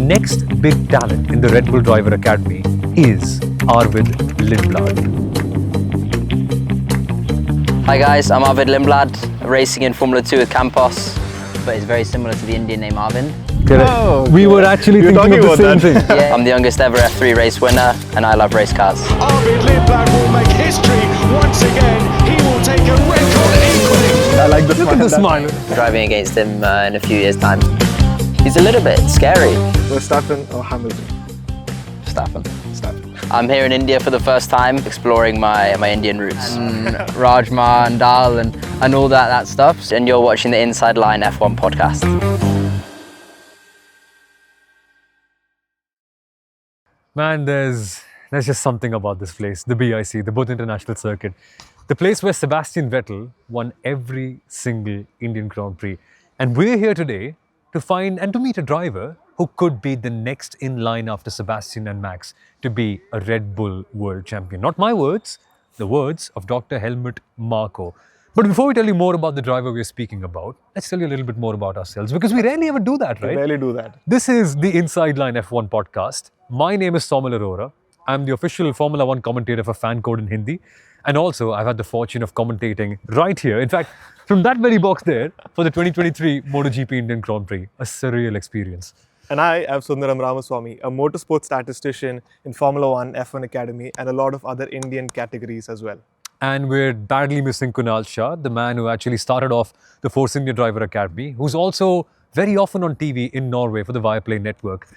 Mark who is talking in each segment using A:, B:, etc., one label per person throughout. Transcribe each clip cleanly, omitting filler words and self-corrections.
A: next big talent in the Red Bull Driver Academy is Arvid Lindblad.
B: Hi guys, I'm Arvid Lindblad, racing in Formula 2 with Campos, but it's very similar to the Indian name Arvind.
A: Oh, we were actually thinking of the same thing.
B: Yeah, I'm the youngest ever F3 race winner and I love race cars.
C: Arvid Lindblad will make history once again. He will take a record equally.
A: I like the smile. Look at the smile.
B: Driving against him in a few years' time. He's a little bit scary.
D: Verstappen or Hamilton?
B: Verstappen. I'm here in India for the first time, exploring my Indian roots. Rajma and Dal and all that stuff. And you're watching the Inside Line F1 podcast.
A: Man, there's just something about this place, the BIC, the Both International Circuit. The place where Sebastian Vettel won every single Indian Grand Prix. And we're here today to find and to meet a driver who could be the next in line after Sebastian and Max to be a Red Bull World Champion. Not my words, the words of Dr. Helmut Marko. But before we tell you more about the driver we're speaking about, let's tell you a little bit more about ourselves, because we rarely ever do that, right?
D: We rarely do that.
A: This is the Inside Line F1 podcast. My name is Somal Arora. I'm the official Formula 1 commentator for Fan Code in Hindi. And also, I've had the fortune of commentating right here. In fact, from that very box there, for the 2023 MotoGP Indian Grand Prix. A surreal experience.
D: And I am Sundaram Ramaswamy, a motorsport statistician in Formula 1, F1 Academy, and a lot of other Indian categories as well.
A: And we're badly missing Kunal Shah, the man who actually started off the Force India Driver Academy, who's also very often on TV in Norway for the Viaplay network.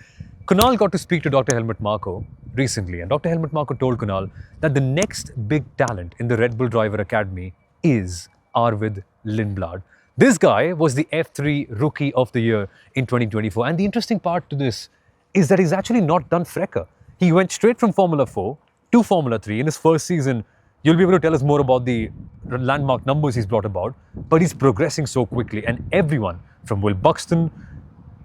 A: Kunal got to speak to Dr. Helmut Marko recently, and Dr. Helmut Marko told Kunal that the next big talent in the Red Bull Driver Academy is Arvid Lindblad. This guy was the F3 Rookie of the Year in 2024. And the interesting part to this is that he's actually not done Frecker. He went straight from Formula 4 to Formula 3 in his first season. You'll be able to tell us more about the landmark numbers he's brought about, but he's progressing so quickly. And everyone from Will Buxton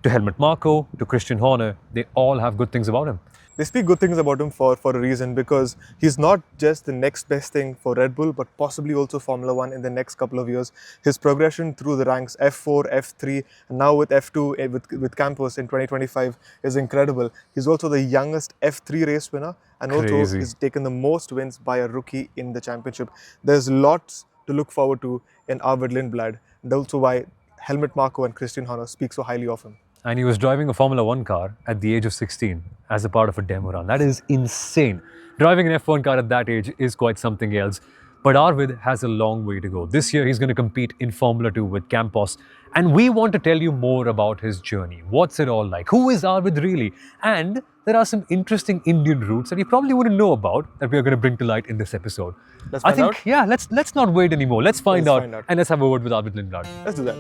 A: to Helmut Marko to Christian Horner, they all have good things about him.
D: They speak good things about him for a reason, because he's not just the next best thing for Red Bull, but possibly also Formula 1 in the next couple of years. His progression through the ranks F4, F3, and now with F2 with Campos in 2025 is incredible. He's also the youngest F3 race winner, and also he's taken the most wins by a rookie in the championship. There's lots to look forward to in Arvid Lindblad, and also why Helmut Marko and Christian Horner speak so highly of him.
A: And he was driving a Formula 1 car at the age of 16 as a part of a demo run. That is insane. Driving an F1 car at that age is quite something else. But Arvid has a long way to go. This year, he's going to compete in Formula 2 with Campos. And we want to tell you more about his journey. What's it all like? Who is Arvid really? And there are some interesting Indian roots that you probably wouldn't know about that we are going to bring to light in this episode.
D: Let's find out?
A: Yeah, let's not wait anymore. Let's find out. And let's have a word with Arvid Lindblad.
D: Let's do that.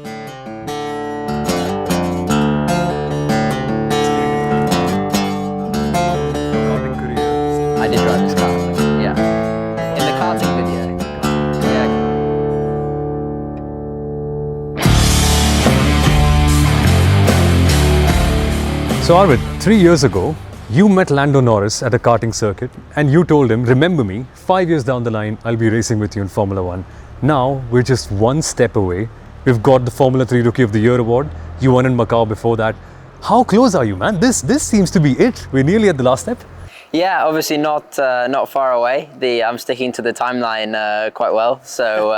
B: I did drive this car, yeah. In the karting video. Yeah.
A: So Arvid, 3 years ago, you met Lando Norris at a karting circuit and you told him, remember me, 5 years down the line, I'll be racing with you in Formula 1. Now, we're just one step away. We've got the Formula 3 Rookie of the Year award. You won in Macau before that. How close are you, man? This seems to be it. We're nearly at the last step.
B: Yeah, obviously not far away. I'm sticking to the timeline quite well. So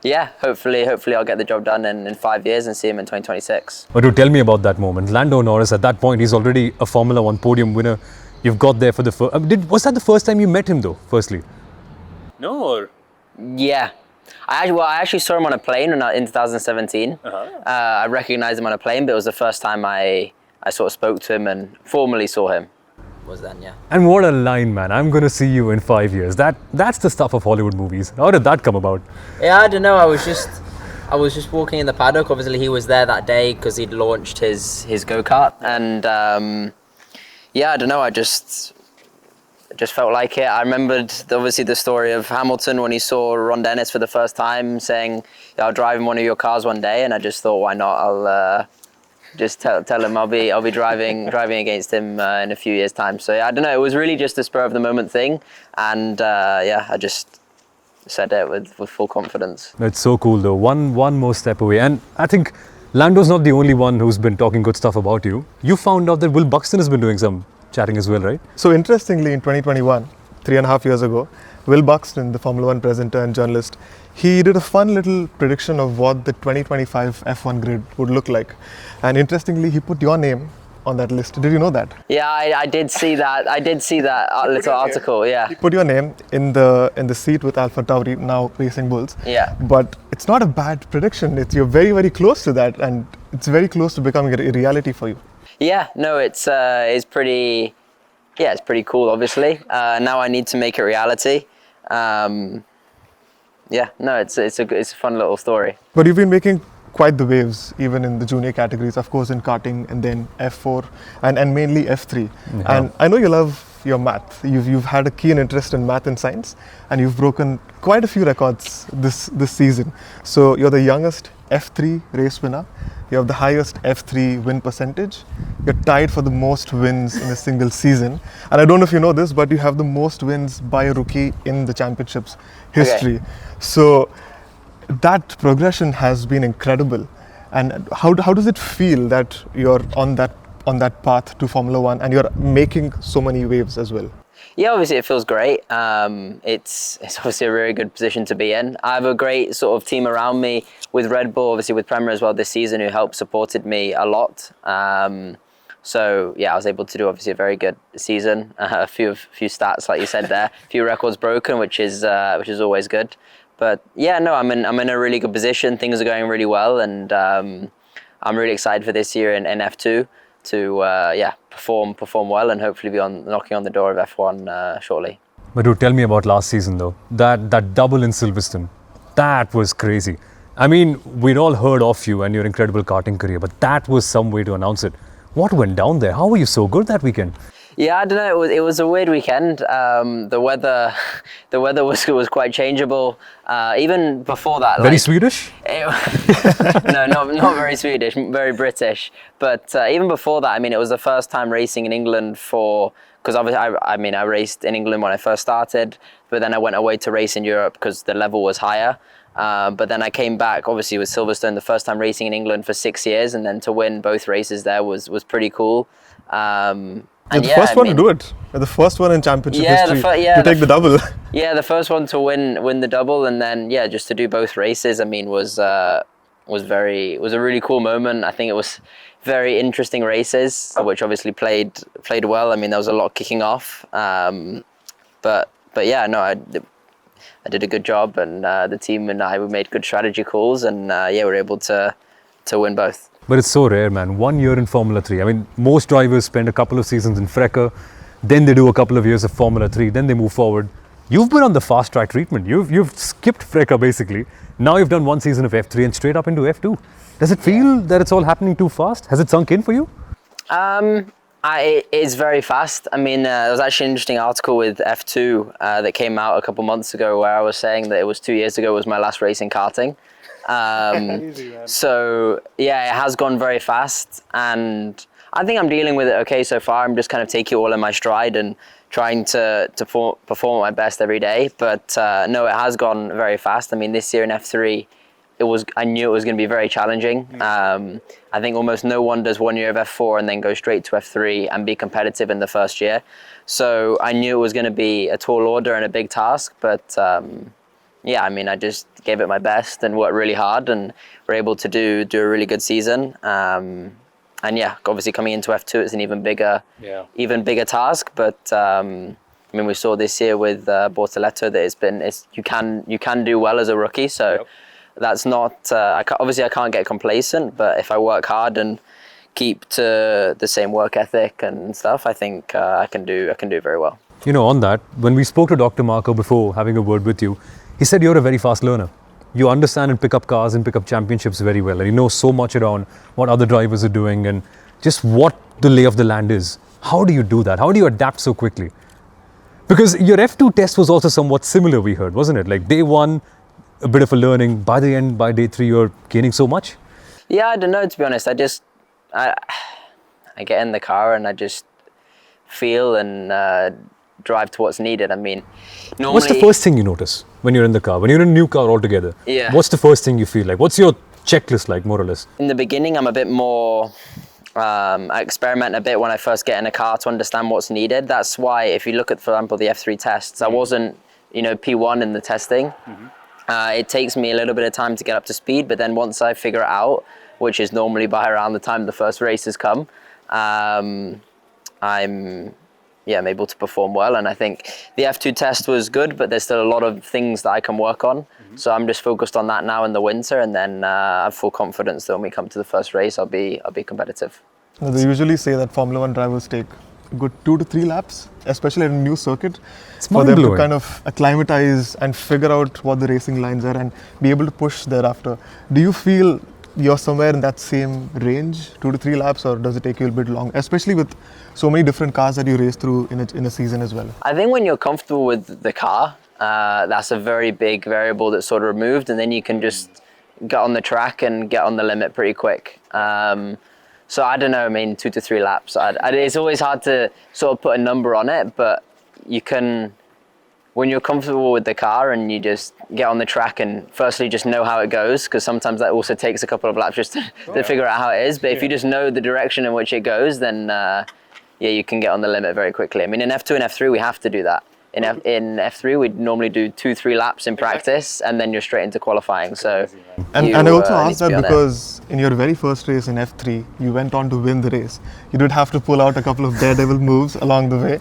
B: yeah, hopefully I'll get the job done in 5 years and see him in 2026.
A: But do tell me about that moment. Lando Norris, at that point, he's already a Formula 1 podium winner. You've got there for the first... was that the first time you met him though, firstly? No, or...
B: Yeah. I actually saw him on a plane in 2017. I recognized him on a plane, but it was the first time I sort of spoke to him and formally saw him. Was then, yeah.
A: And what a line, man. I'm going to see you in 5 years. That's the stuff of Hollywood movies. How did that come about?
B: Yeah, I don't know. I was just walking in the paddock. Obviously, he was there that day because he'd launched his go-kart. And yeah, I don't know. I just felt like it. I remembered obviously the story of Hamilton when he saw Ron Dennis for the first time saying, I'll drive in one of your cars one day. And I just thought, why not? I'll just tell him I'll be driving against him in a few years' time. So yeah, I don't know. It was really just a spur of the moment thing, and yeah, I just said it with full confidence.
A: That's so cool though. One more step away, and I think Lando's not the only one who's been talking good stuff about you. You found out that Will Buxton has been doing some chatting as well, right?
D: So interestingly, in 2021, 3.5 years ago, Will Buxton, the Formula One presenter and journalist, he did a fun little prediction of what the 2025 F1 grid would look like. And interestingly, he put your name on that list. Did you know that?
B: Yeah, I did see that. I did see that little article. Yeah.
D: He put your name in the seat with Alpha Tauri, now racing Bulls.
B: Yeah.
D: But it's not a bad prediction. You're very, very close to that, and it's very close to becoming a reality for you.
B: Yeah. No, it's pretty. Yeah, it's pretty cool. Obviously, now I need to make it reality. Yeah. No, it's a fun little story.
D: But you've been making quite the waves, even in the junior categories, of course, in karting, and then F4, and mainly F3.
A: Yeah.
D: And I know you love your math. You've had a keen interest in math and science, and you've broken quite a few records this season. So you're the youngest F3 race winner. You have the highest F3 win percentage. You're tied for the most wins in a single season. And I don't know if you know this, but you have the most wins by a rookie in the championship's history.
B: Okay.
D: So that progression has been incredible. And how does it feel that you're on that path to Formula One and you're making so many waves as well?
B: Yeah, obviously it feels great. It's obviously a very good position to be in. I have a great sort of team around me with Red Bull, obviously with Prema as well this season, who helped supported me a lot. So yeah, I was able to do obviously a very good season. A few stats like you said there, a few records broken, which is always good. But yeah, no, I'm in a really good position. Things are going really well, and I'm really excited for this year in F2 to perform well and hopefully be knocking on the door of F1 shortly.
A: But dude, tell me about last season though. That double in Silverstone, that was crazy. I mean, we'd all heard of you and your incredible karting career, but that was some way to announce it. What went down there? How were you so good that weekend?
B: Yeah, I don't know. It was a weird weekend. The weather was quite changeable. Even before that,
A: Very Swedish?
B: No, not very Swedish. Very British. But even before that, I mean, it was the first time racing in England because obviously, I raced in England when I first started, but then I went away to race in Europe because the level was higher. But then I came back, obviously, with Silverstone, the first time racing in England for 6 years, and then to win both races there was pretty cool.
D: You're the first one to do it. You're the first one in championship history to take the double.
B: Yeah, the first one to win the double, and then just to do both races. I mean, was a really cool moment. I think it was very interesting races, which obviously played well. I mean, there was a lot kicking off, but yeah, no, I did a good job, and the team and I made good strategy calls, and we were able to win both.
A: But it's so rare, man. 1 year in Formula 3. I mean, most drivers spend a couple of seasons in FRECA, then they do a couple of years of Formula 3, then they move forward. You've been on the fast track treatment. You've skipped FRECA basically. Now you've done one season of F3 and straight up into F2. Does it feel that it's all happening too fast? Has it sunk in for you?
B: It is very fast. I mean, there was actually an interesting article with F2 that came out a couple months ago where I was saying that it was 2 years ago was my last race in karting. So yeah, it has gone very fast, and I think I'm dealing with it okay so far. I'm just kind of taking it all in my stride and trying to perform at my best every day. But no, it has gone very fast. I mean, this year in F3, I knew it was going to be very challenging. I think almost no one does 1 year of F4 and then go straight to F3 and be competitive in the first year. So I knew it was going to be a tall order and a big task, but yeah, I mean, I just gave it my best and worked really hard, and were able to do a really good season. And yeah, obviously coming into F2, it's an even bigger task. But I mean, we saw this year with Bortoleto that you can do well as a rookie. So that's not obviously I can't get complacent, but if I work hard and keep to the same work ethic and stuff, I think I can do very well.
A: You know, on that, when we spoke to Dr. Marko before having a word with you, he said you're a very fast learner. You understand and pick up cars and pick up championships very well, and you know so much around what other drivers are doing and just what the lay of the land is. How do you do that? How do you adapt so quickly? Because your F2 test was also somewhat similar, we heard, wasn't it? Like day one, a bit of a learning. By the end, by day 3, you're gaining so much?
B: Yeah, I don't know, to be honest. I get in the car and I just feel and drive to what's needed. I mean, normally...
A: What's the first thing you notice when you're in the car? When you're in a new car altogether?
B: Yeah.
A: What's the first thing you feel like? What's your checklist like, more or less?
B: In the beginning, I'm a bit more, I experiment a bit when I first get in a car to understand what's needed. That's why if you look at, for example, the F3 tests, I wasn't, P1 in the testing. It takes me a little bit of time to get up to speed, but then once I figure it out, which is normally by around the time the first races come, I'm able to perform well. And I think the F2 test was good, but there's still a lot of things that I can work on. So I'm just focused on that now in the winter, and then I have full confidence that when we come to the first race, I'll be competitive.
D: Now, they usually say that Formula One drivers take a good 2 to 3 laps, especially at a new circuit, for them to
A: mind-blowing.
D: kind of acclimatize and figure out what the racing lines are and be able to push thereafter. Do you feel you're somewhere in that same range, 2 to 3 laps, or does it take you a bit long, especially with so many different cars that you race through in a season as well?
B: I think when you're comfortable with the car, that's a very big variable that's sort of removed, and then you can just get on the track and get on the limit pretty quick. So I don't know, 2 to 3 laps. It's always hard to sort of put a number on it, but you can, when you're comfortable with the car and you just get on the track and firstly just know how it goes, because sometimes that also takes a couple of laps just to figure out how it is. But if you just know the direction in which it goes, then you can get on the limit very quickly. In F2 and F3, we have to do that. In F3, we'd normally do 2-3 laps in practice, and then you're straight into qualifying. So,
D: And I also asked that because in your very first race in F3, you went on to win the race. You did have to pull out a couple of daredevil moves along the way,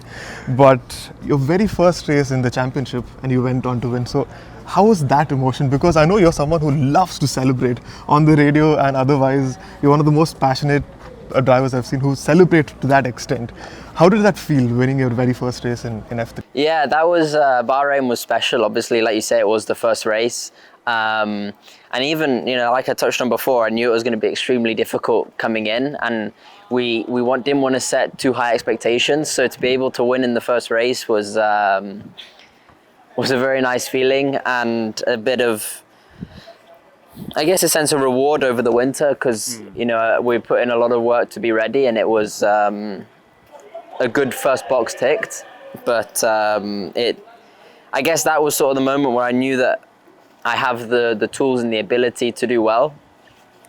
D: but your very first race in the championship, and you went on to win. So, how was that emotion? Because I know you're someone who loves to celebrate on the radio and otherwise. You're one of the most passionate drivers I've seen who celebrate to that extent. How did that feel, winning your very first race in F3?
B: Yeah, that was, Bahrain was special. Obviously, like you say, it was the first race. And even, like I touched on before, I knew it was going to be extremely difficult coming in, and we didn't want to set too high expectations. So to be able to win in the first race was a very nice feeling, and a bit of, I guess, a sense of reward over the winter, because we put in a lot of work to be ready, and it was a good first box ticked. But I guess that was sort of the moment where I knew that I have the tools and the ability to do well,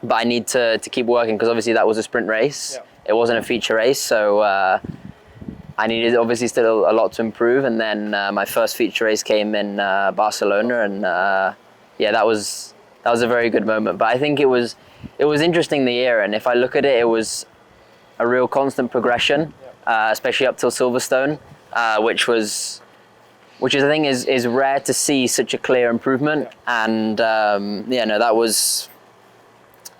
B: but I need to keep working, because obviously that was a sprint race. It wasn't a feature race, so I needed obviously still a lot to improve. And then my first feature race came in Barcelona, and that was a very good moment. But I think it was interesting the year, and if I look at it, it was a real constant progression, especially up till Silverstone, which I think is rare to see such a clear improvement. And that was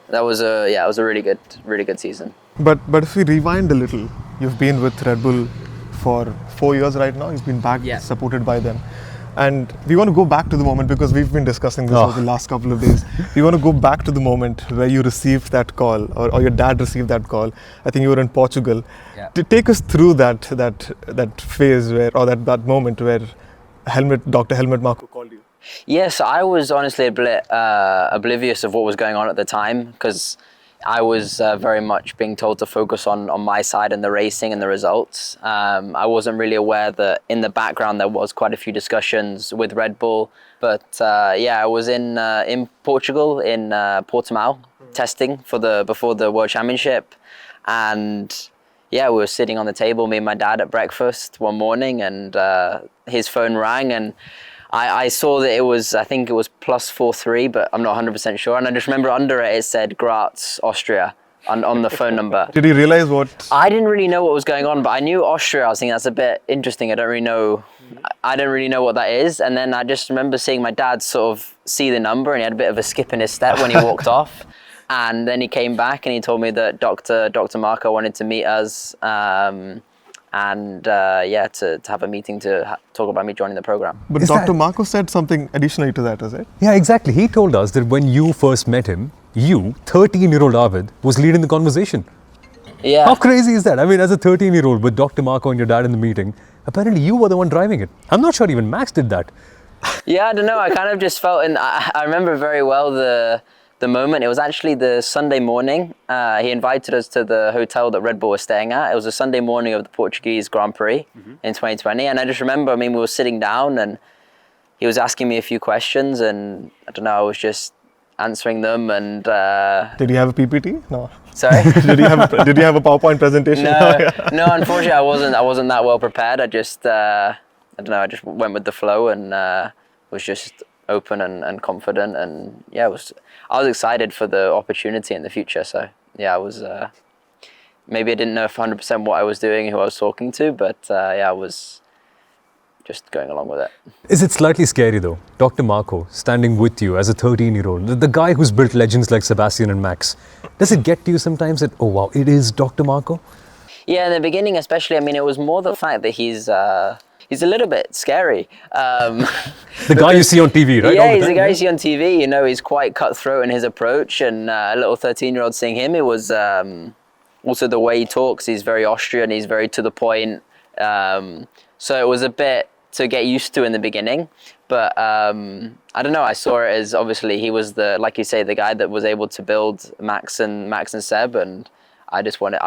B: a really good season.
D: But if we rewind a little, you've been with Red Bull for 4 years right now. You've been back, supported by them. And we want to go back to the moment, because we've been discussing this over the last couple of days. We want to go back to the moment where you received that call, or your dad received that call. I think you were in Portugal.
B: Yeah.
D: To take us through that phase that moment where Dr. Helmut Marko called you.
B: Yes, I was honestly a bit oblivious of what was going on at the time, because I was very much being told to focus on my side and the racing and the results. I wasn't really aware that in the background there was quite a few discussions with Red Bull. But I was in Portugal, in Portimao, testing before the World Championship. And we were sitting on the table, me and my dad, at breakfast one morning, and his phone rang, and I saw that I think it was plus 4-3, but I'm not 100% sure. And I just remember under it said Graz, Austria, on the phone number.
D: Did you realize what?
B: I didn't really know what was going on, but I knew Austria. I was thinking, that's a bit interesting. I don't really know what that is. And then I just remember seeing my dad sort of see the number, and he had a bit of a skip in his step when he walked off. And then he came back and he told me that Dr. Marko wanted to meet us. To have a meeting to talk about me joining the program.
D: But Dr. Marko said something additionally to that, is it?
A: Yeah, exactly. He told us that when you first met him, you, 13-year-old Arvid, was leading the conversation.
B: Yeah.
A: How crazy is that? As a 13-year-old with Dr. Marko and your dad in the meeting, apparently you were the one driving it. I'm not sure even Max did that.
B: Yeah, I don't know. I kind of just felt, and I remember very well the moment. It was actually the Sunday morning. He invited us to the hotel that Red Bull was staying at. It was a Sunday morning of the Portuguese Grand Prix in 2020. And I just remember, we were sitting down and he was asking me a few questions, and I don't know, I was just answering them, and
D: Did you have a PPT? No.
B: sorry.
D: Did you have a PowerPoint presentation?
B: No, unfortunately, I wasn't that well prepared. I just I don't know. I just went with the flow and was just open and confident, and yeah, I was excited for the opportunity in the future. So yeah, I was. Maybe I didn't know 100% what I was doing, who I was talking to, but yeah, I was just going along with it.
A: Is it slightly scary though? Dr. Marko standing with you as a 13-year-old, the guy who's built legends like Sebastian and Max. Does it get to you sometimes that, oh wow, it is Dr. Marko?
B: Yeah, in the beginning especially, I mean, it was more the fact that he's a little bit scary.
A: The guy you see on TV, right?
B: Yeah, he's the guy you see on TV. You know, he's quite cutthroat in his approach, and a little 13-year-old seeing him, it was also the way he talks. He's very Austrian, he's very to the point. So it was a bit to get used to in the beginning, but I don't know. I saw it as obviously he was like you say, the guy that was able to build Max and Seb, and I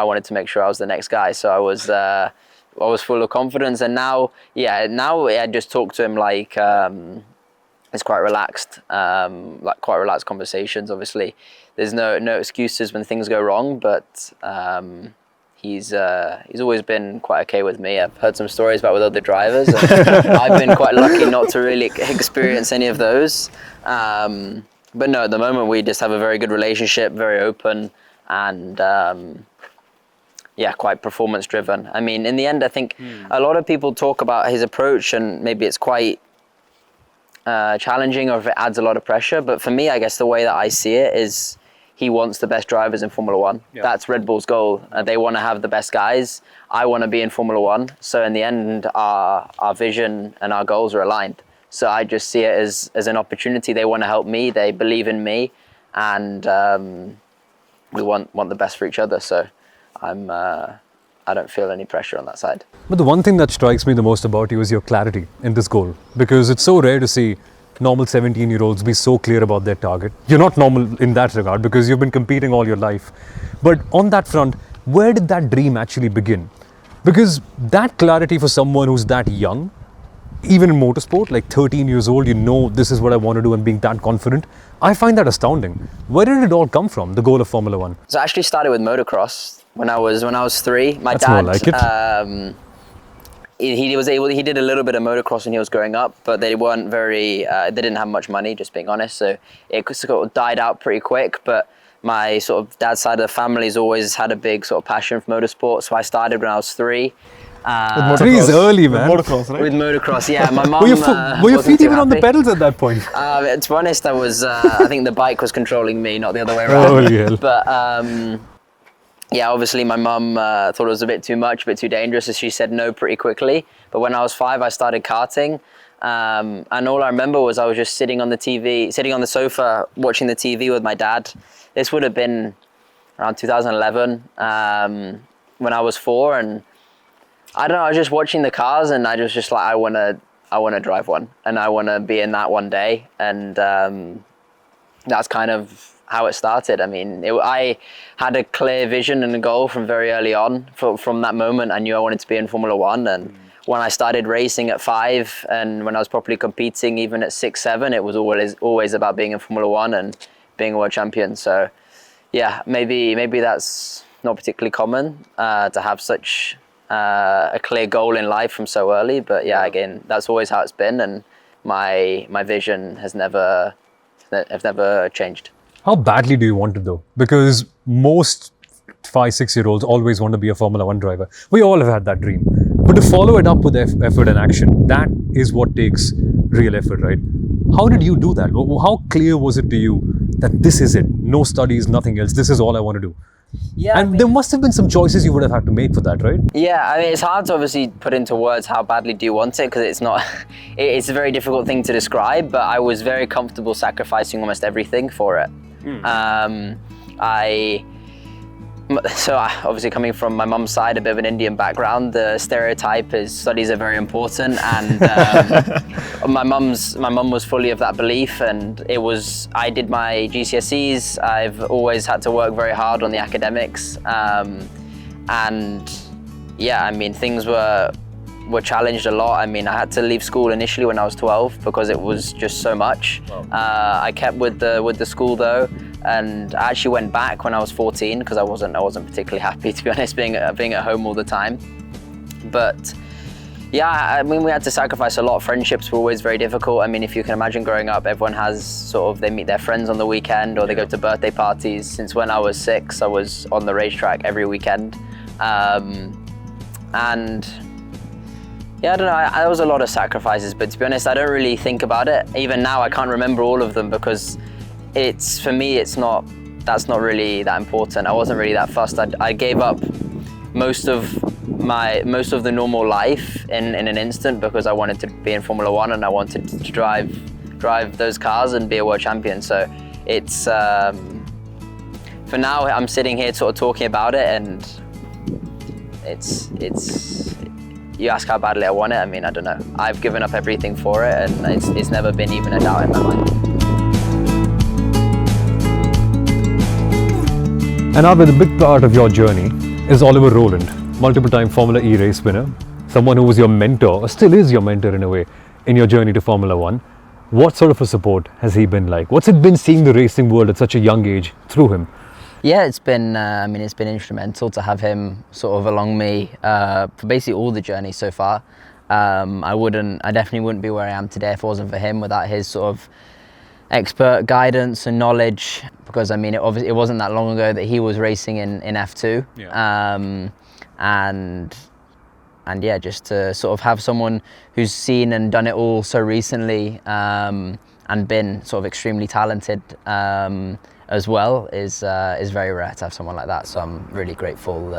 B: wanted to make sure I was the next guy. So I was full of confidence, and now I just talk to him like it's quite relaxed, like quite relaxed conversations. Obviously, there's no excuses when things go wrong, but he's always been quite okay with me. I've heard some stories about with other drivers, and I've been quite lucky not to really experience any of those. But no, at the moment we just have a very good relationship, very open, and yeah, quite performance driven. I mean, in the end, I think a lot of people talk about his approach, and maybe it's quite challenging, or if it adds a lot of pressure. But for me, I guess the way that I see it is, he wants the best drivers in Formula One. Yeah. That's Red Bull's goal. They want to have the best guys. I want to be in Formula One. So in the end, our vision and our goals are aligned. So I just see it as an opportunity. They want to help me. They believe in me, and we want the best for each other. So I don't feel any pressure on that side.
A: But the one thing that strikes me the most about you is your clarity in this goal, because it's so rare to see normal 17-year-olds be so clear about their target. You're not normal in that regard because you've been competing all your life. But on that front, where did that dream actually begin? Because that clarity for someone who's that young, even in motorsport, like 13 years old, you know this is what I want to do, and being that confident, I find that astounding. Where did it all come from, the goal of Formula One?
B: So I actually started with motocross when I was 3. My
A: That's
B: dad,
A: more like it.
B: He did a little bit of motocross when he was growing up, but they weren't very, they didn't have much money, just being honest. So it sort of died out pretty quick. But my sort of dad's side of the family's always had a big sort of passion for motorsport. So I started when I was 3.
A: 3 is early, man.
D: Motocross, right?
B: With motocross, yeah. My mum
A: Were your feet even on the pedals at that point?
B: To be honest, I was. I think the bike was controlling me, not the other way around.
A: Holy hell.
B: But yeah, obviously my mum thought it was a bit too much, a bit too dangerous, so she said no pretty quickly. But when I was 5, I started karting, and all I remember was I was just sitting on the sofa, watching the TV with my dad. This would have been around 2011, when I was 4, and I don't know, I was just watching the cars, and I was just like, I want to drive one, and I want to be in that one day, and that's kind of how it started. I mean, I had a clear vision and a goal from very early on. From that moment, I knew I wanted to be in Formula One, and when I started racing at 5, and when I was properly competing, even at 6, 7, it was always about being in Formula One and being a world champion. So, yeah, maybe that's not particularly common to have such a clear goal in life from so early. But yeah, again, that's always how it's been, and my vision has never changed.
A: How badly do you want it though? Because most 5, 6-year-olds always want to be a Formula One driver. We all have had that dream. But to follow it up with effort and action, that is what takes real effort, right? How did you do that? How clear was it to you that this is it? No studies, nothing else. This is all I want to do.
B: Yeah,
A: and there must have been some choices you would have had to make for that, right?
B: Yeah, I mean, it's hard to obviously put into words how badly do you want it, because it's not, it's a very difficult thing to describe, but I was very comfortable sacrificing almost everything for it. So obviously coming from my mum's side, a bit of an Indian background, the stereotype is studies are very important, and my mum was fully of that belief, and I did my GCSEs. I've always had to work very hard on the academics, and yeah, I mean, things were were challenged a lot. I mean, I had to leave school initially when I was 12 because it was just so much. Wow. I kept with the school though, and I actually went back when I was 14 because I wasn't particularly happy, to be honest, being at home all the time. But yeah, I mean, we had to sacrifice a lot. Friendships were always very difficult. I mean, if you can imagine growing up, everyone has sort of, they meet their friends on the weekend or they go to birthday parties. Since when I was 6, I was on the racetrack every weekend. And yeah, I don't know, there was a lot of sacrifices, but to be honest, I don't really think about it. Even now, I can't remember all of them because for me, that's not really that important. I wasn't really that fussed. I gave up most of the normal life in an instant because I wanted to be in Formula One and I wanted to drive those cars and be a world champion. So it's, for now, I'm sitting here sort of talking about it, and it's you ask how badly I want it. I mean, I don't know. I've given up everything for it, and it's never been even a doubt in my mind.
A: And Arvid, a big part of your journey is Oliver Rowland, multiple-time Formula E race winner, someone who was your mentor, or still is your mentor in a way, in your journey to Formula One. What sort of a support has he been like? What's it been seeing the racing world at such a young age through him?
B: Yeah, it's been instrumental to have him sort of along me for basically all the journey so far. I definitely wouldn't be where I am today if it wasn't for him, without his sort of expert guidance and knowledge, because I mean, it wasn't that long ago that he was racing in F2. Yeah. And yeah, just to sort of have someone who's seen and done it all so recently, and been sort of extremely talented as well is very rare to have someone like that. So I'm really grateful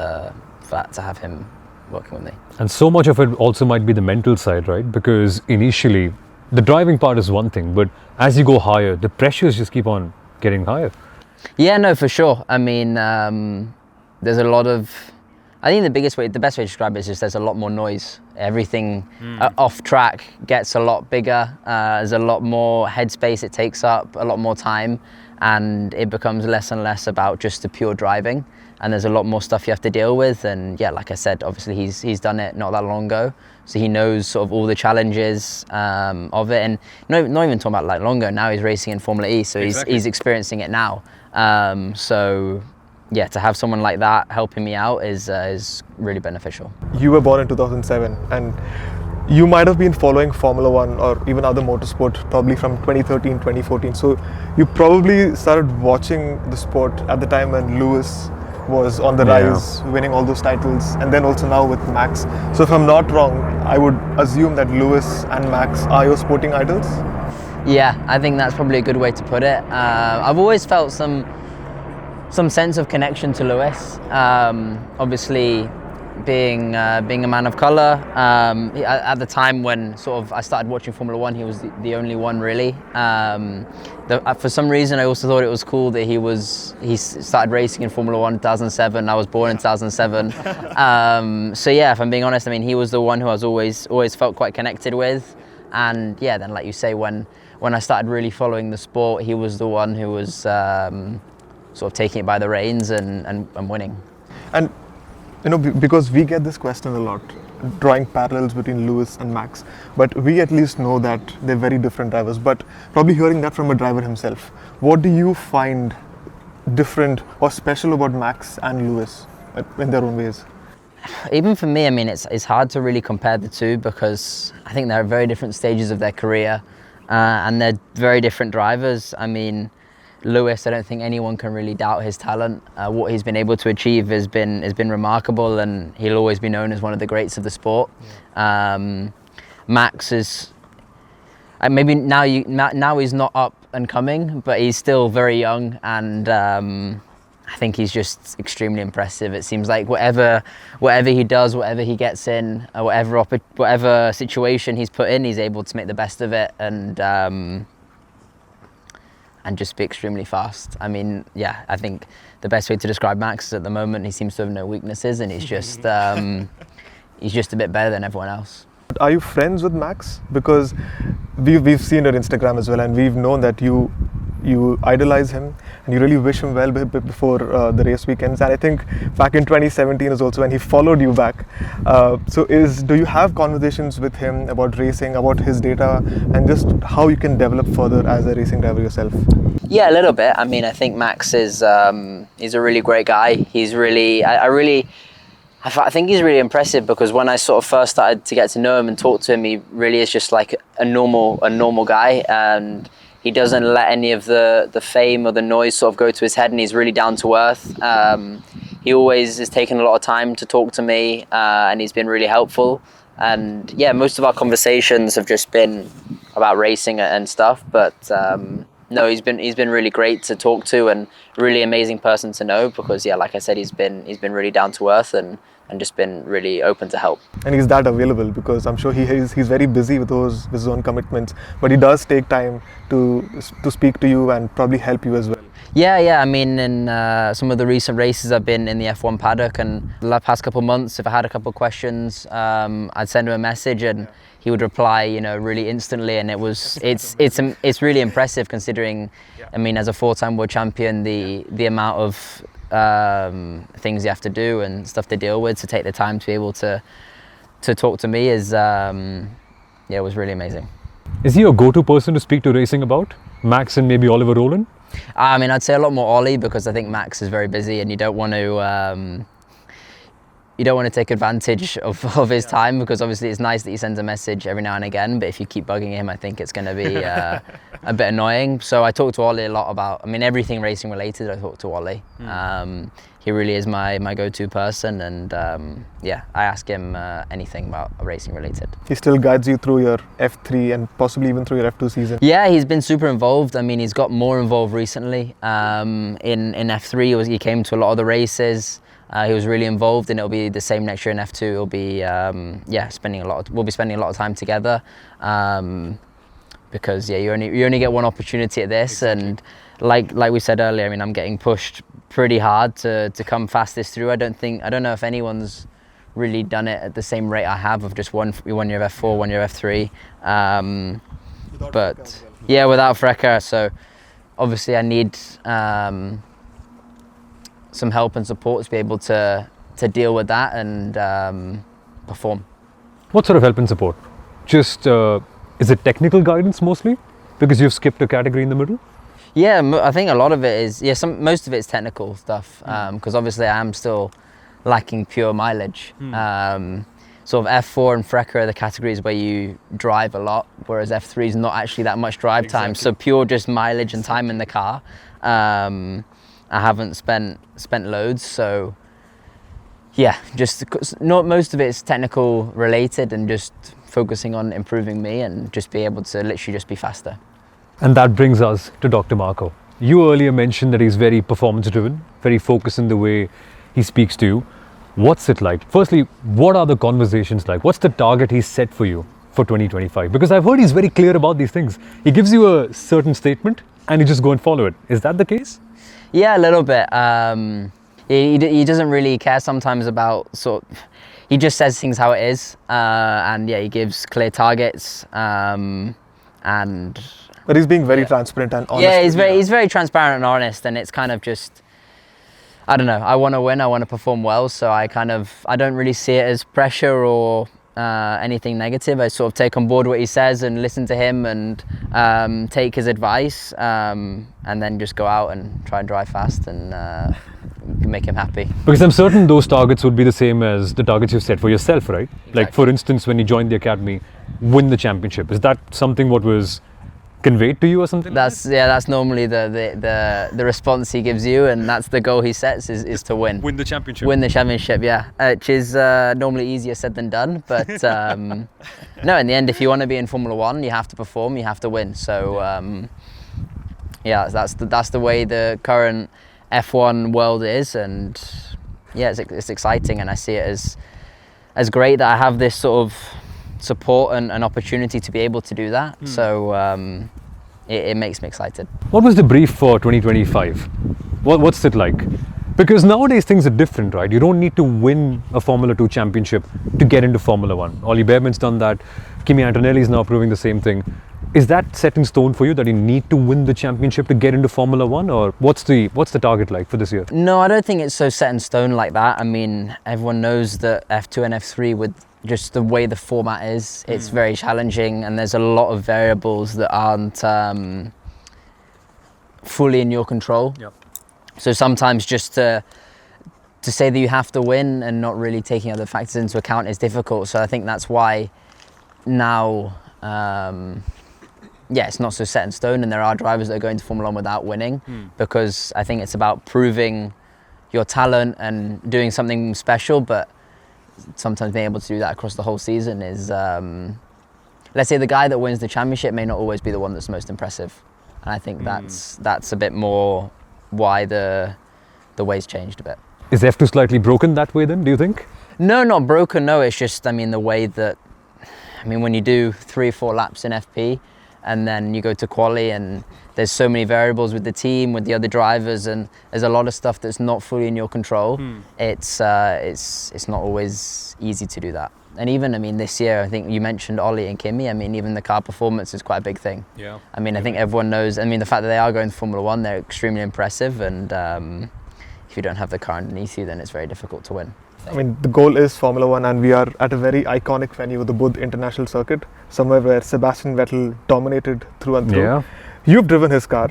B: for that, to have him working with me.
A: And so much of it also might be the mental side, right? Because initially, the driving part is one thing, but as you go higher, the pressures just keep on getting higher.
B: Yeah, no, for sure. I mean, there's a lot of, I think the best way to describe it is just there's a lot more noise. Everything off track gets a lot bigger. There's a lot more headspace it takes up, a lot more time, and it becomes less and less about just the pure driving. And there's a lot more stuff you have to deal with. And yeah, like I said, obviously he's done it not that long ago, so he knows sort of all the challenges of it. And not even talking about like long ago. Now he's racing in Formula E, so exactly. he's experiencing it now. So yeah, to have someone like that helping me out is really beneficial.
D: You were born in 2007, and you might have been following Formula One or even other motorsport probably from 2013, 2014. So you probably started watching the sport at the time when Lewis was on the rise, winning all those titles, and then also now with Max. So if I'm not wrong, I would assume that Lewis and Max are your sporting idols?
B: Yeah, I think that's probably a good way to put it. I've always felt some sense of connection to Lewis. Obviously, being a man of colour, at the time when sort of I started watching Formula One, he was the only one really. For some reason, I also thought it was cool that he started racing in Formula One in 2007. I was born in 2007. So yeah, if I'm being honest, I mean, he was the one who I was always felt quite connected with. And yeah, then like you say, when I started really following the sport, he was the one who was sort of taking it by the reins and winning.
D: And you know, because we get this question a lot, drawing parallels between Lewis and Max, but we at least know that they're very different drivers. But probably hearing that from a driver himself, what do you find different or special about Max and Lewis in their own ways?
B: Even for me, I mean, it's hard to really compare the two because I think they're at very different stages of their career, and they're very different drivers. I mean, Lewis, I don't think anyone can really doubt his talent. What he's been able to achieve has been remarkable, and he'll always be known as one of the greats of the sport. Yeah. Max is maybe now he's not up and coming, but he's still very young, and I think he's just extremely impressive. It seems like whatever he does, whatever he gets in, whatever situation he's put in, he's able to make the best of it, and just be extremely fast. I mean, yeah, I think the best way to describe Max is at the moment he seems to have no weaknesses, and he's just a bit better than everyone else.
D: Are you friends with Max? Because we've seen your Instagram as well, and we've known that you you idolize him and you really wish him well before the race weekends. And I think back in 2017 is also when he followed you back. Do you have conversations with him about racing, about his data, and just how you can develop further as a racing driver yourself?
B: Yeah, a little bit. I mean, I think Max is he's a really great guy. He's really, I think he's really impressive, because when I sort of first started to get to know him and talk to him, he really is just like a normal guy, and he doesn't let any of the fame or the noise sort of go to his head, and he's really down to earth. He always has taken a lot of time to talk to me, and he's been really helpful. And yeah, most of our conversations have just been about racing and stuff, but no, he's been really great to talk to, and really amazing person to know, because yeah, like I said, he's been really down to earth and just been really open to help.
D: And he's that available, because I'm sure he's very busy with his own commitments, but he does take time to speak to you and probably help you as well.
B: Yeah. I mean, in some of the recent races I've been in the F1 paddock, and the past couple of months, if I had a couple of questions, I'd send him a message and he would reply, really instantly. And it's really impressive, considering, I mean, as a 4-time world champion, the amount of things you have to do and stuff to deal with, to take the time to be able to talk to me is it was really amazing.
A: Is he your go-to person to speak to racing about? Max and maybe Oliver Rowland?
B: I mean, I'd say a lot more Ollie, because I think Max is very busy, and you don't want to take advantage of his time, because obviously it's nice that he sends a message every now and again, but if you keep bugging him, I think it's going to be a bit annoying. So I talk to Ollie a lot about, I mean, everything racing related. I talk to Ollie. He really is my go-to person, and I ask him anything about racing related.
D: He still guides you through your F3 and possibly even through your F2 season.
B: Yeah, he's been super involved. I mean, he's got more involved recently. In F3, he came to a lot of the races. He was really involved, and it'll be the same next year in F2. It'll be we'll be spending a lot of time together, because you only get one opportunity at this. Exactly. And like we said earlier, I mean, I'm getting pushed pretty hard to come fastest through. I don't know if anyone's really done it at the same rate I have, of just one year of F4, 1 year of F3. Without Frecker. So obviously I need some help and support to be able to deal with that and perform. What sort of help and support? Just is it technical guidance mostly, because you've skipped a category in the middle? Yeah, I think a lot of it is, most of it is technical stuff, because obviously I am still lacking pure mileage. Sort of F4 and Frecker are the categories where you drive a lot, whereas F3 is not actually that much drive time. So pure just mileage and time in the car. I haven't spent loads, so yeah, most of it is technical related, and just focusing on improving me and just be able to literally just be faster. And that brings us to Dr. Marko. You earlier mentioned that he's very performance driven, very focused in the way he speaks to you. What's it like? Firstly, what are the conversations like? What's the target he's set for you for 2025? Because I've heard he's very clear about these things. He gives you a certain statement and you just go and follow it. Is that the case? Yeah, a little bit. He doesn't really care sometimes about he just says things how it is. And yeah, he gives clear targets.
D: But he's being very transparent and honest.
B: Yeah, he's very transparent and honest, and it's kind of just, I don't know, I want to win, I want to perform well, so I don't really see it as pressure or anything negative. I sort of take on board what he says and listen to him and take his advice, and then just go out and try and drive fast and make him happy. Because I'm certain those targets would be the same as the targets you've set for yourself, right? Exactly. Like, for instance, when you joined the academy, win the championship. Is that something what was conveyed to you or something? That's normally the response he gives you, and that's the goal he sets is to win. Win the championship. Win the championship, yeah. Which is normally easier said than done, but no, in the end, if you want to be in Formula One, you have to perform, you have to win. So yeah, that's the way the current F1 world is, and yeah, it's exciting, and I see it as great that I have this sort of support and an opportunity to be able to do that. So it makes me excited. What was the brief for 2025? What's it like? Because nowadays things are different, right? You don't need to win a Formula 2 championship to get into Formula 1. Ollie Behrman's done that. Kimi Antonelli's now proving the same thing.
A: Is that set in stone for you that you need to win the championship to get into Formula One, or what's the target like for this year?
B: No, I don't think it's so set in stone like that. I mean, everyone knows that F2 and F3, with just the way the format is, it's very challenging, and there's a lot of variables that aren't fully in your control.
A: Yep.
B: So sometimes just to say that you have to win and not really taking other factors into account is difficult. So I think that's why now, it's not so set in stone, and there are drivers that are going to Formula One without winning, because I think it's about proving your talent and doing something special, but sometimes being able to do that across the whole season is, let's say the guy that wins the championship may not always be the one that's most impressive. And I think that's a bit more why the way's changed a bit.
A: Is F2 slightly broken that way then, do you think?
B: No, not broken, no. It's just, I mean, the way that, I mean, when you do 3 or 4 laps in FP and then you go to quali, and there's so many variables with the team, with the other drivers, and there's a lot of stuff that's not fully in your control. It's not always easy to do that. And even, I mean, this year, I think you mentioned Ollie and Kimi. I mean, even the car performance is quite a big thing.
A: Yeah.
B: I mean, I think everyone knows, I mean, the fact that they are going to Formula One, they're extremely impressive, and if you don't have the car underneath you, then it's very difficult to win.
D: I mean, the goal is Formula One, and we are at a very iconic venue, the Budh International Circuit, somewhere where Sebastian Vettel dominated through and through.
A: Yeah.
D: You've driven his car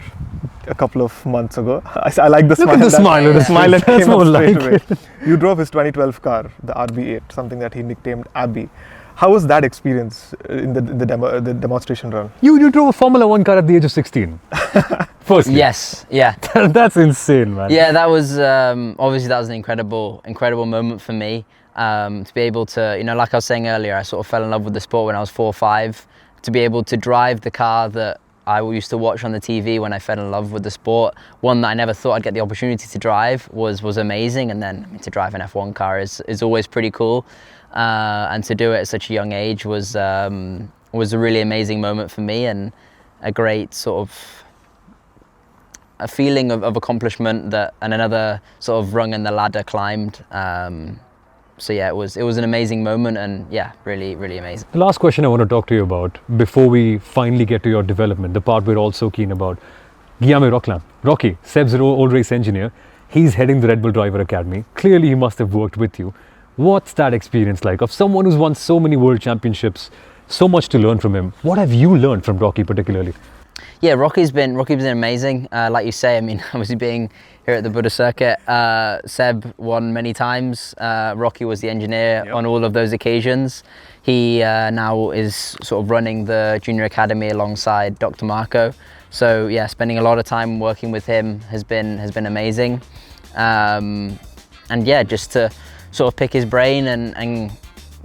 D: a couple of months ago. I like the
A: Look
D: smile.
A: at the smile.
D: The smile that
A: That's
D: came up
A: more
D: straight
A: like
D: away. You drove his 2012 car, the RB8, something that he nicknamed Abbey. How was that experience in the demonstration run?
A: You drove a Formula One car at the age of 16. Firstly.
B: Yes, yeah.
A: That's insane, man.
B: Yeah, that was, obviously that was an incredible moment for me. To be able to, you know, like I was saying earlier, I sort of fell in love with the sport when I was 4 or 5. To be able to drive the car that I used to watch on the TV when I fell in love with the sport, one that I never thought I'd get the opportunity to drive, was amazing. And then, I mean, to drive an F1 car is always pretty cool. And to do it at such a young age was a really amazing moment for me, and a great sort of a feeling of accomplishment, that and another sort of rung in the ladder climbed. So yeah, it was an amazing moment, and yeah, really amazing.
A: The last question I want to talk to you about before we finally get to your development, the part we're all so keen about. Guillaume Roquelin, Rocky, Seb's old race engineer, he's heading the Red Bull Driver Academy. Clearly he must have worked with you. What's that experience like, of someone who's won so many world championships, so much to learn from him? What have you learned from Rocky particularly?
B: Yeah, Rocky's been amazing. Like you say, I mean, obviously being here at the Buddha circuit, Seb won many times. Rocky was the engineer on all of those occasions. He now is sort of running the junior academy alongside Dr. Marko. So yeah, spending a lot of time working with him has been amazing. And yeah, just to sort of pick his brain and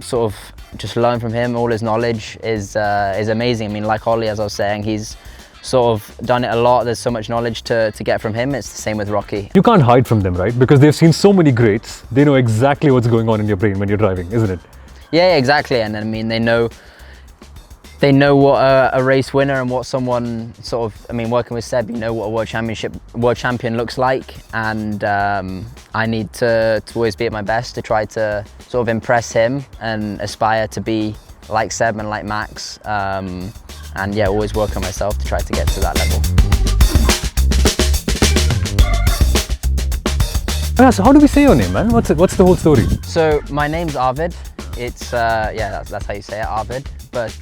B: sort of just learn from him, all his knowledge is amazing. I mean, like Ollie, as I was saying, he's sort of done it a lot. There's so much knowledge to get from him. It's the same with Rocky. You
A: can't hide from them, right? Because they've seen so many greats. They know exactly what's going on in your brain when you're driving, isn't it?
B: Yeah, exactly. And I mean, they know what a race winner and what someone sort of, I mean, working with Seb, you know what a world champion looks like. And I need to always be at my best to try to sort of impress him and aspire to be like Seb and like Max. And yeah, always work on myself to try to get to that level.
A: So how do we say your name, man? What's the whole story?
B: So my name's Arvid. It's yeah, that's how you say it, Arvid. But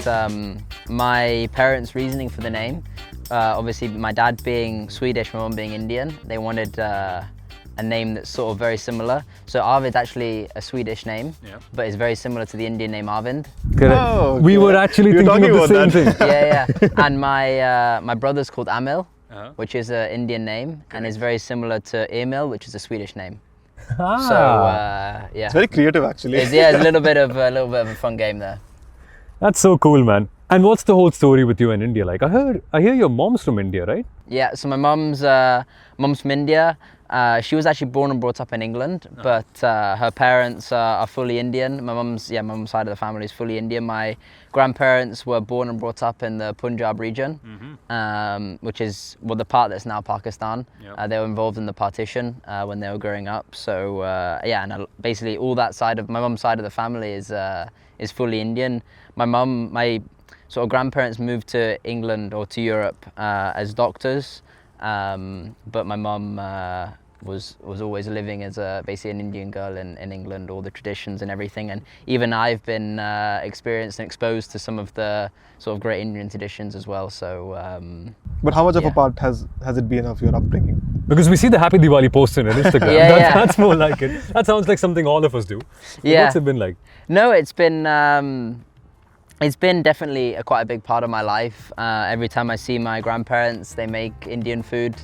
B: my parents' reasoning for the name, obviously my dad being Swedish, my mum being Indian, they wanted a name that's sort of very similar. So Arvid's actually a Swedish name, but it's very similar to the Indian name Arvind.
A: Correct. Oh, okay. We were actually thinking of the same thing.
B: Yeah. And my brother's called Amil, which is an Indian name, and is very similar to Emil, which is a Swedish name. So yeah,
D: it's very creative actually.
B: It's a little bit of a fun game there.
A: That's so cool, man. And what's the whole story with you in India like? I hear your mom's from India, right?
B: Yeah, so my mom's from India. She was actually born and brought up in England, but her parents are fully Indian. My mum's side of the family is fully Indian. My grandparents were born and brought up in the Punjab region, which is the part that's now Pakistan. They were involved in the partition when they were growing up. So yeah, and basically all that side of my mum's side of the family is fully Indian. My sort of grandparents moved to England or to Europe as doctors, but my mum was always living as basically an Indian girl in England, all the traditions and everything. And even I've been experienced and exposed to some of the sort of great Indian traditions as well. So,
D: But how much of a
B: yeah.
D: part has it been of your upbringing?
A: Because we see the Happy Diwali post on Instagram.
B: Yeah, yeah.
A: That's more like it. That sounds like something all of us do.
B: Yeah.
A: What's it been like?
B: No, it's been definitely quite a big part of my life. Every time I see my grandparents, they make Indian food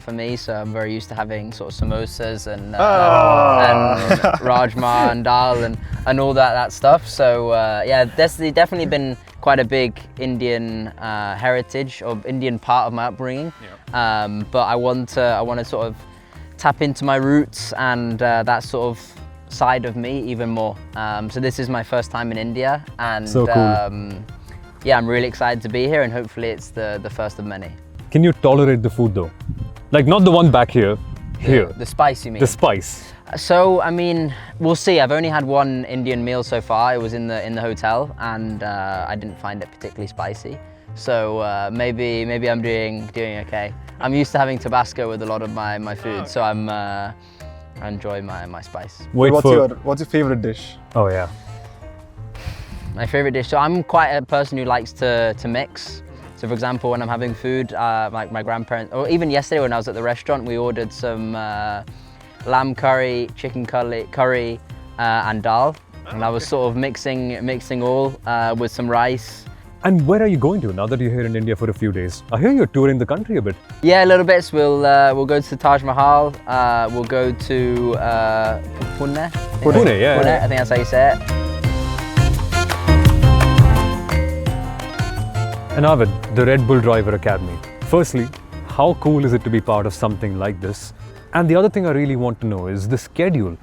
B: for me, so I'm very used to having sort of samosas and rajma and dal and all that stuff. So yeah, there's definitely been quite a big Indian heritage or Indian part of my upbringing. Yeah. But I want to sort of tap into my roots and that sort of side of me even more. So this is my first time in India, and
A: So cool.
B: yeah, I'm really excited to be here, and hopefully it's the first of many.
A: Can you tolerate the food though? Like not the one back here, here.
B: The spice, you mean?
A: The spice.
B: So I mean, we'll see. I've only had one Indian meal so far. It was in the hotel, and I didn't find it particularly spicy. So maybe I'm doing okay. I'm used to having Tabasco with a lot of my food, so I enjoy my spice.
D: What's your favorite dish?
A: Oh yeah.
B: My favorite dish. So I'm quite a person who likes to mix. So for example, when I'm having food, like my grandparents, or even yesterday when I was at the restaurant, we ordered some lamb curry, chicken curry, and dal, and I was sort of mixing all with some rice.
A: And where are you going to now that you're here in India for a few days? I hear you're touring the country a bit.
B: Yeah, a little bit. So we'll go to Taj Mahal. We'll go to Pune.
A: Pune, yeah.
B: Pune, I think that's how you say it.
A: And Arvid, the Red Bull Driver Academy. Firstly, how cool is it to be part of something like this? And the other thing I really want to know is the schedule.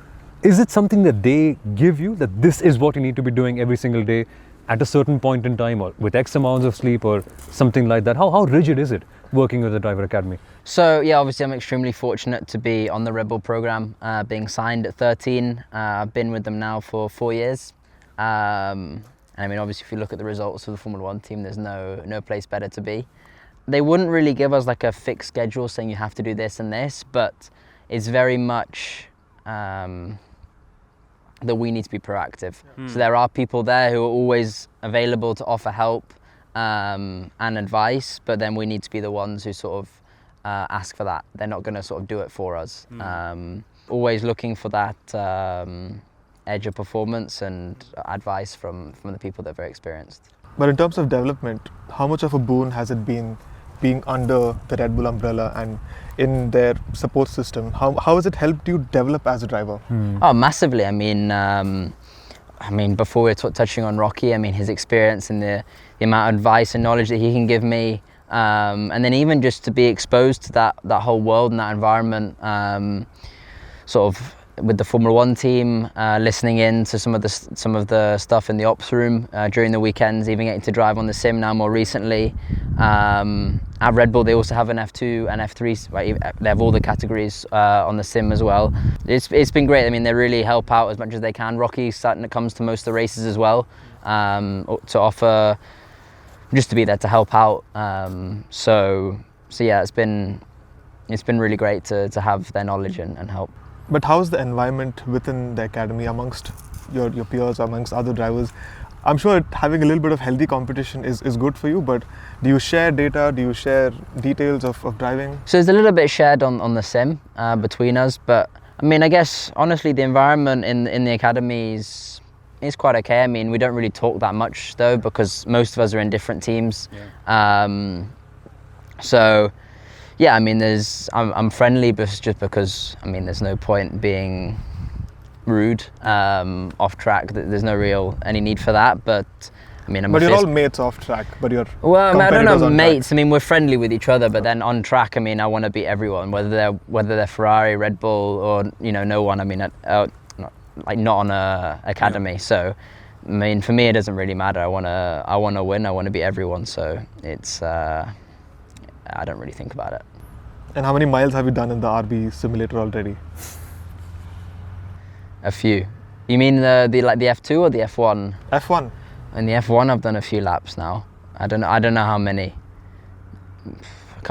A: Is it something that they give you, that this is what you need to be doing every single day at a certain point in time, or with X amounts of sleep or something like that? How rigid is it working with the Driver Academy?
B: So yeah, obviously I'm extremely fortunate to be on the Red Bull program, being signed at 13. I've been with them now for 4 years. And I mean, obviously if you look at the results of the Formula 1 team, there's no place better to be. They wouldn't really give us like a fixed schedule saying you have to do this and this, but it's very much that we need to be proactive. So there are people there who are always available to offer help and advice, but then we need to be the ones who sort of ask for that. They're not going to sort of do it for us. Always looking for that edge of performance and advice from the people that are very experienced.
D: But in terms of development, how much of a boon has it been being under the Red Bull umbrella and in their support system? How has it helped you develop as a driver?
B: Oh, massively. I mean, before we're touching on Rocky, I mean, his experience and the amount of advice and knowledge that he can give me, and then even just to be exposed to that whole world and that environment, sort of with the Formula 1 team, listening in to some of the stuff in the ops room during the weekends, even getting to drive on the sim now more recently. At Red Bull, they also have an F2 and F3, right, they have all the categories on the sim as well. It's been great. I mean, they really help out as much as they can. Rocky's starting to come to most of the races as well, to offer, just to be there to help out. So yeah, it's been really great to have their knowledge and help.
D: But how's the environment within the academy amongst your peers, amongst other drivers? I'm sure having a little bit of healthy competition is good for you, but do you share data? Do you share details of driving?
B: So there's a little bit shared on the sim between us, but I mean, I guess honestly the environment in the academy is quite okay. I mean, we don't really talk that much though, because most of us are in different teams. Yeah. So yeah, I mean, I'm friendly, but just because, I mean, there's no point being rude off track. There's no any need for that. But I mean,
D: but you're all mates off track. But you're
B: I don't know, mates. I mean, we're friendly with each other, but then on track, I mean, I want to beat everyone, whether they're Ferrari, Red Bull, or no one. I mean, not on a academy. So I mean, for me, it doesn't really matter. I want to win. I want to beat everyone. So it's. I don't really think about it.
D: And how many miles have you done in the RB simulator already?
B: A few. You mean the F2 or the F1?
D: F1.
B: In the F1, I've done a few laps now. I don't know how many.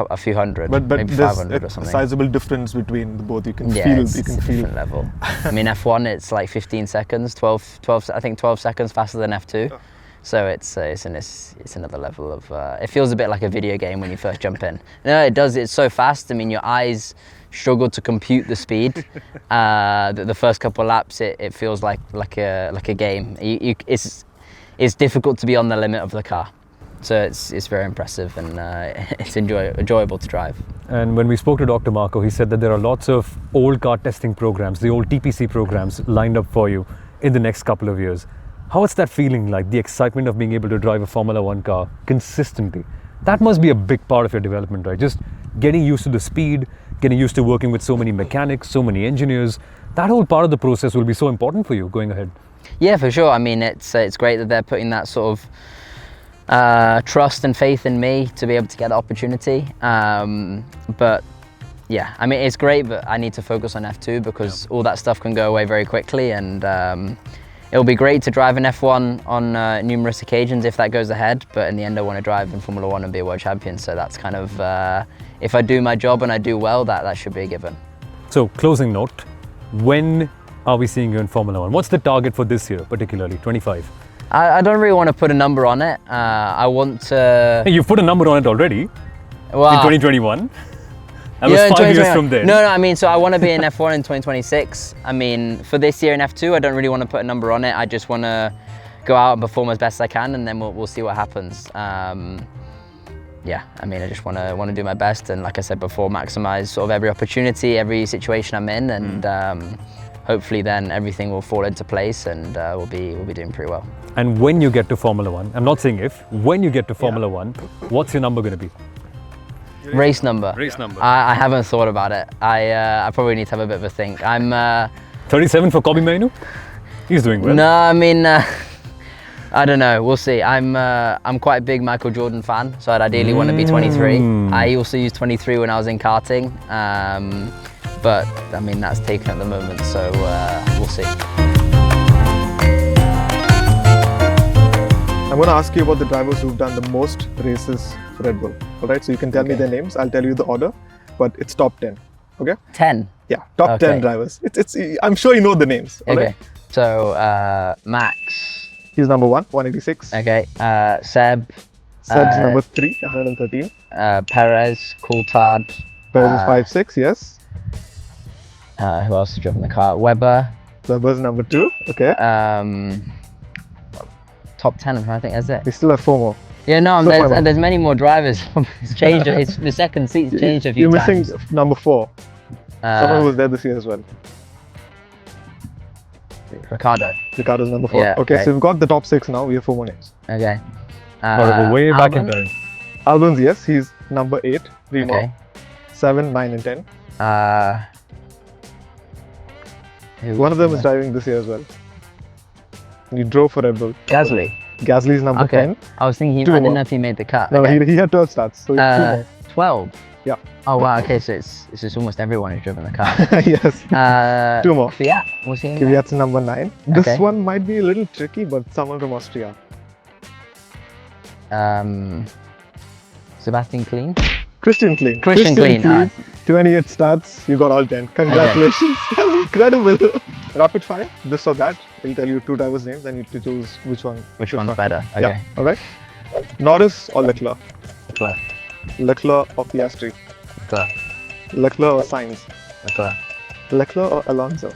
B: A few hundred,
D: But
B: maybe
D: there's
B: 500
D: a
B: or something.
D: sizable difference between the both. You can
B: Yeah,
D: feel.
B: it's
D: You can
B: a
D: feel.
B: different level. I mean, F1, it's like 15 seconds, 12, I think 12 seconds faster than F2. So it's another level of. It feels a bit like a video game when you first jump in. No, it does. It's so fast. I mean, your eyes struggle to compute the speed. The first couple of laps, it feels like a game. It's difficult to be on the limit of the car. So it's very impressive, and it's enjoyable to drive.
A: And when we spoke to Dr. Marko, he said that there are lots of old car testing programs, the old TPC programs lined up for you in the next couple of years. How is that feeling like, the excitement of being able to drive a Formula One car consistently? That must be a big part of your development, right? Just getting used to the speed, getting used to working with so many mechanics, so many engineers. That whole part of the process will be so important for you going ahead.
B: Yeah, for sure. I mean, it's great that they're putting that sort of trust and faith in me to be able to get the opportunity. But yeah, I mean, it's great, but I need to focus on F2 because all that stuff can go away very quickly, and it'll be great to drive an F1 on numerous occasions if that goes ahead, but in the end I want to drive in Formula One and be a world champion, so that's kind of, if I do my job and I do well, that should be a given.
A: So, closing note, when are we seeing you in Formula One? What's the target for this year, particularly, 25?
B: I don't really want to put a number on it. I want to...
A: Hey, you've put a number on it already,
B: well,
A: in 2021. That was
B: in
A: 5 years
B: 2021.
A: from then.
B: No, I mean, so I want to be in F1 in 2026. I mean, for this year in F2, I don't really want to put a number on it. I just want to go out and perform as best I can, and then we'll see what happens. Yeah, I mean, I just want to do my best, and like I said before, maximize sort of every opportunity, every situation I'm in, and hopefully then everything will fall into place, and we'll be doing pretty well.
A: And when you get to Formula One, I'm not saying if, when you get to Formula One, what's your number going to be?
B: Race number.
A: Race number.
B: I haven't thought about it. I probably need to have a bit of a think. I'm
A: 37 for Kobe Mainu? He's doing well.
B: No, I mean, I don't know. We'll see. I'm quite a big Michael Jordan fan, so I'd ideally want to be 23. I also used 23 when I was in karting, but I mean that's taken at the moment, so we'll see.
D: I'm going to ask you about the drivers who've done the most races for Red Bull. All right, so you can tell me their names. I'll tell you the order, but it's top 10. Okay?
B: 10.
D: Yeah, top 10 drivers. It's. I'm sure you know the names. All
B: Okay.
D: right?
B: So Max.
D: He's number 1, 186.
B: Okay. Seb.
D: Seb's number 3, 113.
B: Perez. Coulthard.
D: Perez is 56. Yes.
B: Who else has driven the car? Webber.
D: Weber's number 2. Okay.
B: Top 10. I'm trying to think. That's it.
D: We still have 4 more.
B: Yeah, no,
D: Still 5 more.
B: there's many more drivers. It's changed. The second seat's changed a few
D: You're
B: times.
D: missing number 4. Someone who was there this year as well.
B: Ricardo.
D: Ricardo's number 4.
B: Yeah,
D: okay,
B: okay.
D: so we've got the top 6 now. We have 4 more names.
B: Okay.
A: We're way back in
B: Albon?
A: time.
D: Albon's, yes, he's number 8. 3 more.
B: Okay.
D: 7, 9, and 10.
B: Who-
D: One of them is driving this year as well. You drove for Red Bull.
B: Gasly.
D: Gasly's number
B: Okay.
D: 10.
B: I was thinking,
D: Two
B: I didn't
D: more.
B: know if he made the cut.
D: No,
B: Okay.
D: he had 12 starts, so 2 more.
B: 12.
D: Yeah.
B: Oh wow. Okay, so it's just almost everyone who's driven the car.
D: Yes. 2 more.
B: Fiat. Was he in there?
D: Kvyat's number 9. This
B: Okay.
D: one might be a little tricky, but someone from Austria.
B: Sebastian Klein.
D: Christian Klein.
B: Christian Klein,
D: 28 starts, you got all 10. Congratulations. That's incredible. Rapid fire, this or that. We'll tell you 2 drivers' names and you need to choose which one.
B: Which one's better? Okay.
D: Yeah, alright. Norris or Leclerc?
B: Leclerc.
D: Leclerc or Piastri?
B: Leclerc.
D: Leclerc or Sainz?
B: Leclerc.
D: Leclerc or Alonso?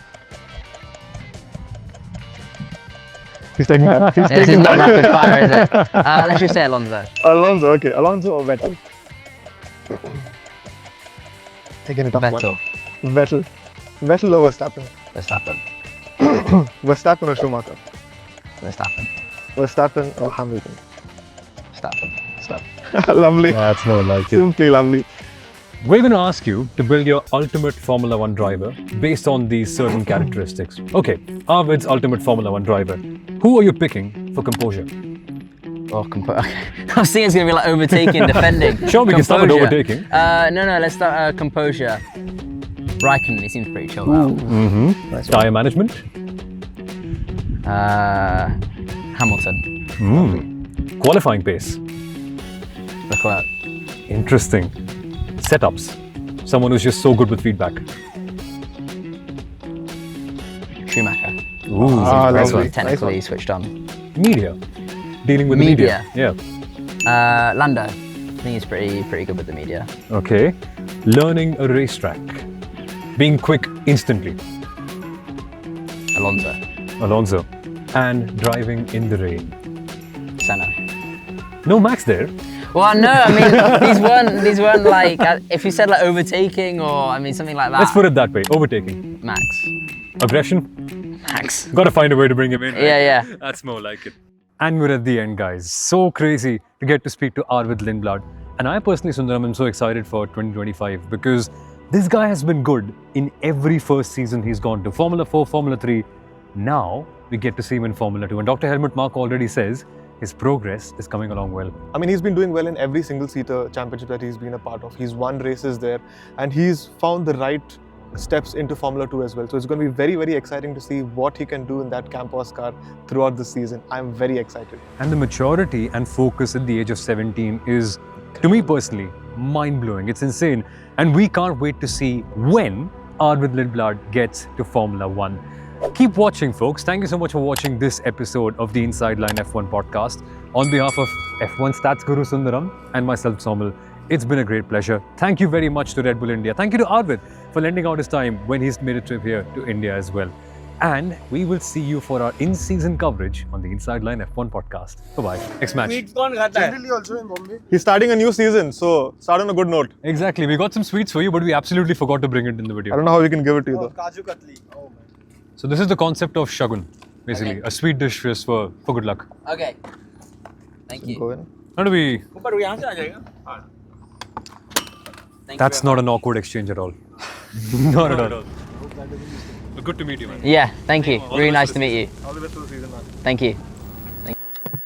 D: He's taking that. He's
B: This is
D: taking
B: not
D: that.
B: rapid fire, is it? Let's just say Alonso.
D: Alonso, okay. Alonso or Vettel? Taking a tough
B: Vettel.
D: one. Vettel. Vettel or Verstappen?
B: Verstappen.
D: Verstappen or Schumacher?
B: Verstappen.
D: Verstappen or Hamilton?
B: Verstappen.
D: Lovely.
A: That's more like it.
D: Simply lovely.
A: We're going to ask you to build your ultimate Formula One driver based on these certain characteristics. Okay, Arvid's ultimate Formula One driver. Who are you picking for composure?
B: Oh, I was thinking it's going to be like overtaking, defending.
A: Sure, we can start with
B: Composure.
A: overtaking.
B: No, let's start composure. Raikkonen, he seems pretty chilled out.
A: Tire management?
B: Hamilton.
A: Qualifying pace.
B: Leclerc.
A: Interesting. Setups. Someone who's just so good with feedback.
B: Schumacher.
A: Ooh,
D: lovely.
A: nice one.
B: Technically
D: Nice
B: switched on.
A: Media. Dealing with
B: Media.
A: the media. Yeah.
B: Lando. I think he's pretty good with the media.
A: Okay. Learning a racetrack. Being quick instantly.
B: Alonso.
A: Alonso. And driving in the rain.
B: Senna.
A: No Max there.
B: Well, no, I mean, these weren't like, if you said like overtaking or, I mean, something like that.
A: Let's put it that way. Overtaking.
B: Max.
A: Aggression.
B: Max.
A: Got to find a way to bring him in. Right?
B: Yeah.
A: That's more like it. And we're at the end, guys. So crazy to get to speak to Arvid Lindblad. And I personally, Sundaram, am so excited for 2025 because this guy has been good in every first season he's gone to. Formula 4, Formula 3. Now we get to see him in Formula 2. And Dr. Helmut Marko already says his progress is coming along well.
D: I mean, he's been doing well in every single-seater championship that he's been a part of. He's won races there and he's found the right steps into Formula 2 as well. So it's going to be very, very exciting to see what he can do in that campos car throughout the season. I'm very excited.
A: And the maturity and focus at the age of 17 is, to me personally, mind-blowing. It's insane. And we can't wait to see when Arvid Lindblad gets to Formula 1. Keep watching, folks. Thank you so much for watching this episode of the Inside Line F1 podcast. On behalf of F1 Stats Guru Sundaram and myself, Somal, it's been a great pleasure. Thank you very much to Red Bull India. Thank you to Arvid for lending out his time when he's made a trip here to India as well. And we will see you for our in-season coverage on the Inside Line F1 podcast. Bye-bye. Next match.
D: Generally also in Bombay. He's starting a new season, so start on a good note.
A: Exactly. We got some sweets for you, but we absolutely forgot to bring it in the
D: I
A: video.
D: don't know how we can give it to you though.
C: Kaju Katli. Oh man.
A: So this is the concept of shagun, basically.
B: Okay.
A: A sweet dish just for good luck.
B: Okay. Thank you.
D: Go in.
A: How do we...
C: ऊपर वो यहाँ से आ जाएगा. हाँ.
B: Thank
A: That's
B: you very
A: not an awkward exchange at all. Not at all. Good to meet you, man.
B: much. Yeah, thank you.
A: All the
B: Really
A: best
B: nice
A: for
B: to
A: the
B: meet you.
D: All the best for the season, man.
B: Thank you.